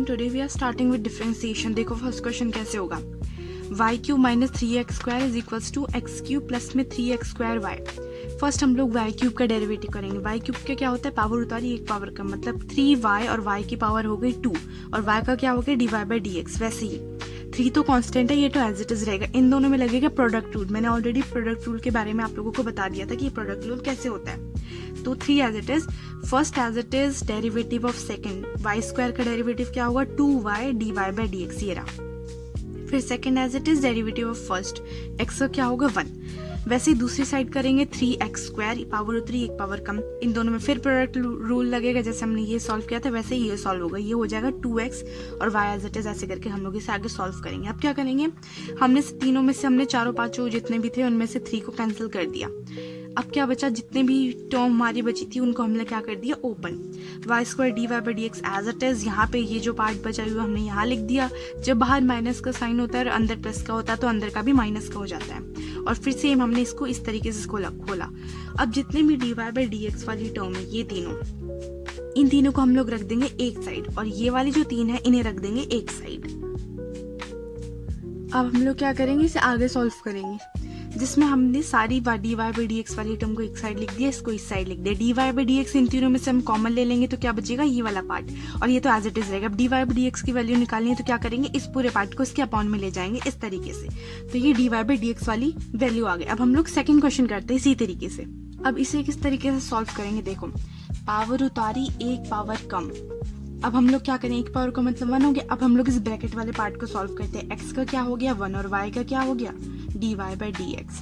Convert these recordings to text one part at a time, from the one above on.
Today we are starting with differentiation. देखो first question कैसे होगा, y cube minus 3x² is equals to x cube plus में 3x² y. First हम लोग y cube का derivative करेंगे। वाई क्यूब का क्या होता है, पावर उतारी एक पावर कम, मतलब 3y और y की पावर हो गई 2 और y का क्या हो गया dy/dx। वैसे ही 3 तो कांस्टेंट है, ये तो एज इट इज रहेगा। इन दोनों में लगेगा प्रोडक्ट रूल। मैंने ऑलरेडी प्रोडक्ट रूल के बारे में आप लोगों को बता दिया था कि ये प्रोडक्ट रूल कैसे होता है। तो 3 as it is, first as it is derivative of second, y² का डेरिवेटिव क्या होगा 2y dy/dx ये रहा। फिर second as it is derivative of first, x का क्या होगा 1। वैसे ही दूसरी साइड करेंगे 3x², पावर उतरी एक पावर कम, इन दोनों में फिर प्रोडक्ट रूल लगेगा। जैसे हमने ये सॉल्व किया था वैसे ही ये सॉल्व होगा, ये हो जाएगा 2x और y एज इट इज। ऐसे करके हम लोग इसे आगे सॉल्व करेंगे। अब क्या करेंगे, हमने तीनों में से हमने चारों पांचों जितने भी थे उनमें से 3 को कैंसिल कर दिया। अब क्या बचा, जितने भी टर्म हमारी बची थी उनको हमने क्या कर दिया open, y² dy/dx as it is. यहाँ पे ये जो पार्ट बचा हुआ हमने यहाँ लिख दिया। जब बाहर माइनस का साइन होता है और अंदर प्लस का होता है तो अंदर का भी माइनस का हो जाता है। और फिर सेम हमने इसको इस तरीके से इसको खोला। अब जितने भी dy/dx वाली टर्म है ये तीनों, इन तीनों को हम लोग रख देंगे एक साइड और ये वाली जो 3 है इन्हें रख देंगे एक साइड। अब हम लोग क्या करेंगे, इसे आगे सॉल्व करेंगे, जिसमें हमने सारी dy/dx वाली टर्म को एक साइड लिख दिया, इसको इस साइड लिख दिया। dy/dx इन तीनों में से हम कॉमन ले लेंगे तो क्या बचेगा ये वाला पार्ट, और ये तो एज इट इज रहेगा। अब dy/dx की वैल्यू निकालनी है तो क्या करेंगे, इस पूरे पार्ट को इसके अपॉन में ले जाएंगे इस तरीके से। तो ये dy/dx वाली वैल्यू आ गई। अब हम लोग सेकंड क्वेश्चन करते हैं इसी तरीके से। अब इसे किस तरीके से सॉल्व करेंगे, देखो पावर उतारी एक पावर कम। अब हम लोग क्या करें, एक पावर का मतलब 1 हो गया। अब हम लोग इस ब्रैकेट वाले पार्ट को सॉल्व करते हैं। x का क्या हो गया 1 और y का क्या हो गया dy/dx।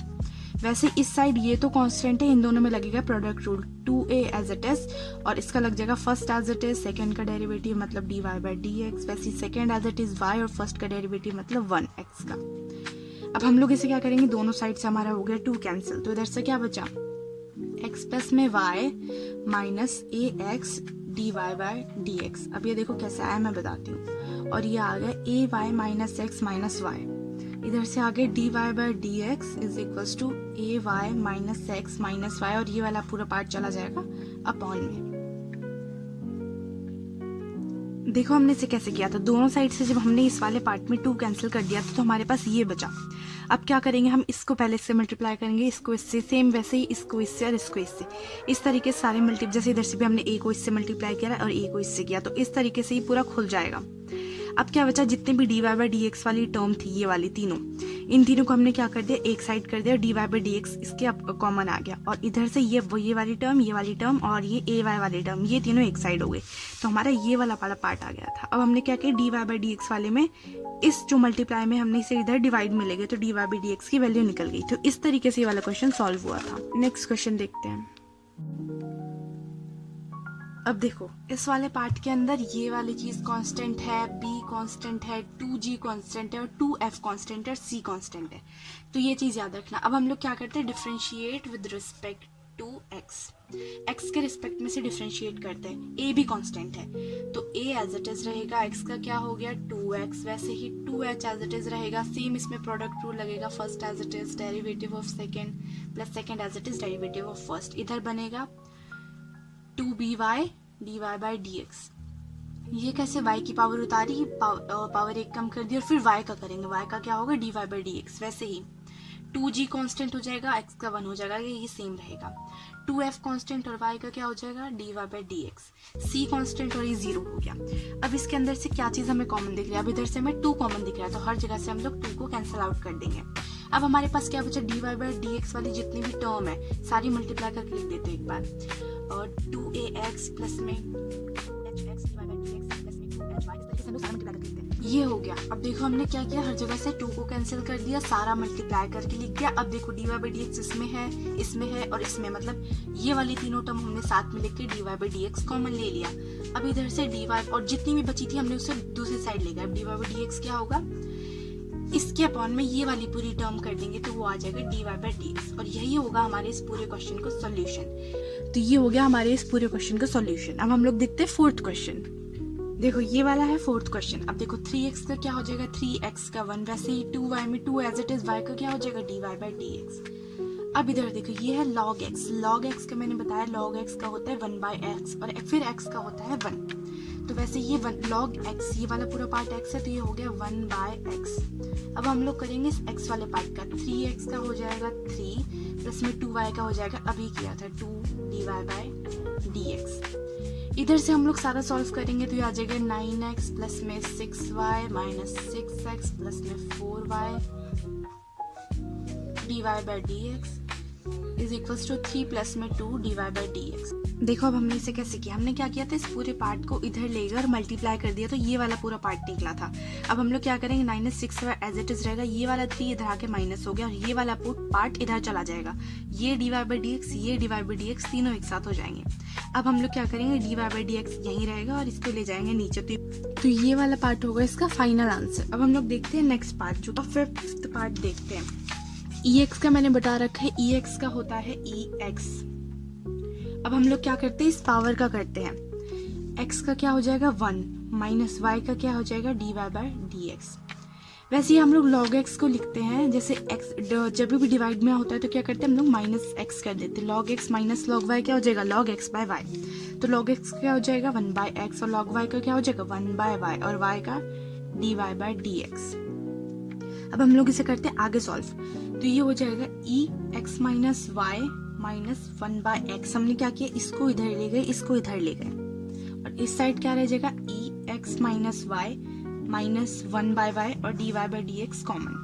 वैसे इस साइड ये तो कांस्टेंट है, इन दोनों में लगेगा product rule 2a as it is, और इसका लग जाएगा first as it is, second का डेरिवेटिव मतलब dy/dx। वैसे second as it is y और फर्स्ट का डेरिवेटिव मतलब 1x का। अब हम लोग इसे क्या करेंगे, दोनों साइड से हमारा हो गया 2 कैंसिल, तो इधर से क्या बचा x प्लस में y माइनस ax dy/dx। अब ये देखो कैसे आया मैं बताती हूँ। और ये आ गया ay minus x minus y, इधर से आगे dy/dx is equals to ay minus x minus y, और ये वाला पूरा पार्ट चला जाएगा अपॉन में। देखो हमने इसे कैसे किया था, दोनों साइड से जब हमने इस वाले पार्ट में 2 कैंसिल कर दिया तो हमारे पास ये बचा। अब क्या करेंगे, हम इसको पहले इससे मल्टीप्लाई करेंगे, इसको इससे, सेम वैसे ही इसको इससे और इसको इससे, इस तरीके से सारे मल्टीप्लाई, जैसे इधर से भी हमने a को इससे मल्टीप्लाई किया और a को इससे किया, तो इस तरीके से ही पूरा खुल जाएगा। अब क्या बचा, जितने भी dy/dx वाली टर्म थी ये वाली तीनों, इन तीनों को हमने क्या कर दिया एक साइड कर दिया, dy/dx इसके कॉमन आ गया, और इधर से ये वाली टर्म और ये ay वाली टर्म, ये तीनों एक साइड हो गए, तो हमारा ये वाला पार्ट आ गया था। अब हमने क्या किया, dy/dx वाले में इस जो मल्टीप्लाई में हमने इसे इधर डिवाइड में ले गए तो dy/dx की वैल्यू निकल गई। तो इस तरीके से ये वाला क्वेश्चन सॉल्व हुआ था। नेक्स्ट क्वेश्चन देखते हैं। अब देखो इस वाले पार्ट के अंदर ये वाली चीज कांस्टेंट है, b कांस्टेंट है, 2g कांस्टेंट है और 2f कांस्टेंट है और c कांस्टेंट है, तो ये चीज याद रखना। अब हम लोग क्या करते हैं, differentiate with respect to x के रिस्पेक्ट में से डिफरेंशिएट करते हैं। a भी कांस्टेंट है तो a एज इट इज रहेगा, x का क्या हो गया 2x, वैसे ही 2h एज इट इज रहेगा। सेम इसमें प्रोडक्ट रूल लगेगा, first as it is derivative of second plus second as it is derivative of first. इधर बनेगा 2by dy/dx। ये कैसे, y की पावर उतारी पावर एक कम कर दी और फिर y का करेंगे, y का क्या होगा dy/dx। वैसे ही 2g कांस्टेंट हो जाएगा, x का 1 हो जाएगा, ये सेम रहेगा। 2f कांस्टेंट और y का क्या हो जाएगा dy/dx। c कांस्टेंट और ये 0 हो गया। अब इसके अंदर से क्या चीज हमें कॉमन दिख रहा है, अब इधर से हमें 2 कॉमन दिख रहा है, तो हर जगह से हम लोग 2 को कैंसिल आउट कर देंगे। अब हमारे पास क्या बचा, dy/dx वाली जितनी भी टर्म है सारी मल्टीप्लाई करके लिख देते हैं एक बार, और 2ax प्लस में 2hx dy/dx प्लस में 2hy, इस तरीके से हम लोग सारा मल्टीप्लाई करके लिखते हैं। ये हो गया। अब देखो हमने क्या किया, हर जगह से 2 को कैंसिल कर दिया, सारा मल्टीप्लाई करके लिख दिया। अब देखो dy/dx इसमें है और इसमें, मतलब ये वाली तीनों टर्म हमने साथ में लिख के dy/dx कॉमन ले लिया। अब इधर से dy और जितनी भी बची थी हमने उसे दूसरी साइड ले गया। अब dy/dx क्या होगा, इसके अपॉन में ये वाली पूरी टर्म कर देंगे तो वो आ जाएगा dy/dx, और यही होगा हमारे इस पूरे क्वेश्चन का सॉल्यूशन। तो ये हो गया हमारे इस पूरे क्वेश्चन का सॉल्यूशन। अब हम लोग देखते हैं फोर्थ क्वेश्चन। देखो ये वाला है फोर्थ क्वेश्चन। अब देखो 3x का क्या हो जाएगा 3x का 1, वैसे ही 2y में 2 एज इट इज, y का क्या हो जाएगा dy/dx। अब इधर देखो ये है log x का मैंने बताया log x का होता है 1/x और फिर x का होता है 1। तो वैसे ये log x, ये वाला पूरा पार्ट x है तो ये हो गया 1/x। अब हम लोग करेंगे इस x वाले पार्ट का, 3x का हो जाएगा 3 प्लस में 2y का हो जाएगा, अभी किया था 2dy/dx। इधर से हम लोग सारा सॉल्व करेंगे तो ये आ जाएगा 9x प्लस में 6y माइनस 6x प्लस में 4y dy/dx is equals to 3 plus में 2 dy/dx। देखो अब हमने इसे कैसे किया, हमने क्या किया था, इस पूरे पार्ट को इधर लेकर और मल्टीप्लाई कर दिया तो ये वाला पूरा पार्ट निकला था। अब हम लोग क्या करेंगे, -6 एज इट इज रहेगा, ये वाला 3 इधर आके माइनस हो गया और ये वाला पार्ट इधर चला जाएगा, ये dy/dx ये dy/dx तीनों एक साथ हो जाएंगे। अब हम लोग क्या करेंगे, dy/dx यहीं रहेगा और इसको ले जाएंगे नीचे, तो ये वाला पार्ट होगा इसका फाइनल आंसर। अब हम लोग देखते हैं नेक्स्ट पार्ट, जो फिफ्थ पार्ट देखते हैं। ex का मैंने बता रखा है, ex का होता है ex। अब हम लोग क्या करते हैं, इस पावर का करते हैं, x का क्या हो जाएगा 1 माइनस y का क्या हो जाएगा dy/dx। वैसे ही हम लोग log x को लिखते हैं, जैसे x जब भी डिवाइड में होता है तो क्या करते हैं हम लोग -x कर देते हैं, log x minus log y क्या हो जाएगा log x/y। तो log x क्या हो जाएगा 1/x और log y का क्या हो जाएगा 1/y और y का dy/dx। अब हम लोग इसे करते हैं आगे सॉल्व, तो ये हो जाएगा ex minus y minus 1/x। हमने क्या किया, इसको इधर ले गए, इसको इधर ले गए और इस साइड क्या रह जाएगा ex minus y minus 1/y और dy/dx कॉमन।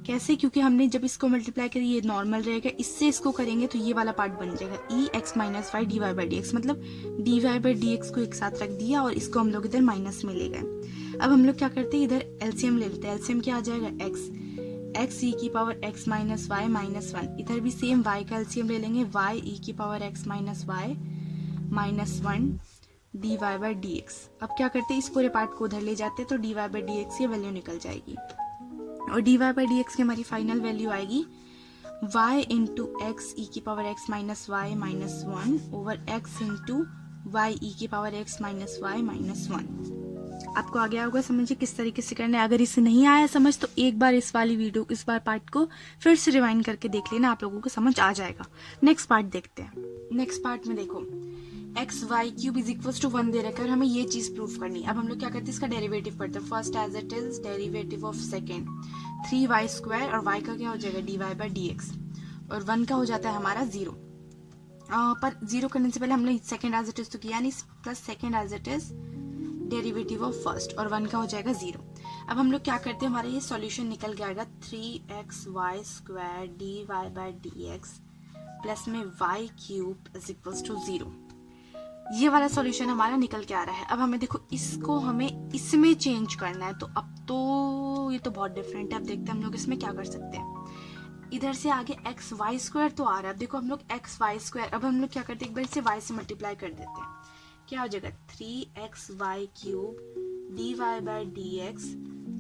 कैसे, क्योंकि हमने जब इसको मल्टीप्लाई करें ये नॉर्मल रहेगा, इससे इसको करेंगे तो ये वाला पार्ट बन जाएगा ex माइनस y dy/dx, मतलब dy/dx को एक साथ रख दिया और इसको हम लोग इधर माइनस में ले गए। अब हम लोग क्या करते हैं, इधर एलसीएम ले लेते हैं, एलसीएम क्या आ जाएगा x e की power x minus y minus 1, इधर भी सेम y का एलसीएम ले लेंगे, y e की power x minus y minus 1 dy/dx। अब क्या करते हैं, इस पूरे पार्ट को उधर ले जाते हैं तो dy/dx की वैल्यू निकल जाएगी और dy/dx की हमारी फाइनल वैल्यू आएगी y इंटू एक्स ई की power x minus y minus 1 over x into y ई की power x minus y minus 1। आपको आ गया होगा समझिए किस तरीके से करना है। अगर इसे नहीं आया समझ तो एक बार इस बार पार्ट को फिर से रिवाइंड करके देख लेना, आप लोगों को समझ आ जाएगा। नेक्स्ट पार्ट देखते हैं। नेक्स्ट पार्ट में देखो x/y³ इज इक्वल टू 1 दे रखा है, हमें ये चीज प्रूव करनी है। अब हम लोग क्या करते हैं, इसका डेरिवेटिव करते हैं। First as it is derivative of second 3y² और y का क्या हो जाएगा dy/dx और 1 का हो जाता है हमारा 0। पर 0 करने से पहले हमने सेकेंड एज इट इज तो किया नहीं, plus second as it is derivative of first और 1 का हो जाएगा 0। अब हम लोग क्या करते हैं, हमारा ये सॉल्यूशन निकल के आएगा 3xy² dy/dx प्लस में y³ इज इक्वल्स टू 0। ये वाला सॉल्यूशन हमारा निकल के आ रहा है। अब हमें देखो इसको हमें इसमें चेंज करना है, तो अब तो ये तो बहुत डिफरेंट है। अब देखते हैं हम लोग इसमें क्या कर सकते हैं। इधर से आगे xy² तो आ रहा है, अब देखो हम लोग xy², अब हम लोग क्या करते हैं, एक बार इसे y से मल्टीप्लाई कर देते हैं, क्या हो जाएगा 3xy³ dy/dx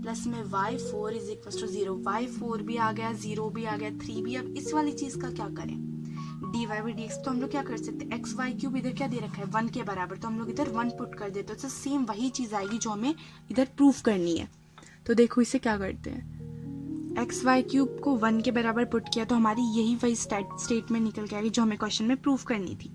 प्लस में y4 is equal to 0। y4 भी आ गया, 0 भी आ गया, 3 भी। अब इस वाली चीज का क्या करें, dy/dx तो हम लोग क्या कर सकते हैं, xy³ इधर क्या दे रखा है 1 के बराबर, तो हम लोग इधर 1 पुट कर देते हैं, तो सेम वही चीज आएगी जो हमें इधर प्रूफ करनी है। तो देखो इसे क्या करते हैं, xy³ को 1 के बराबर पुट किया तो हमारी यही वही स्टेटमेंट निकल के आएगी जो हमें क्वेश्चन में प्रूफ करनी थी।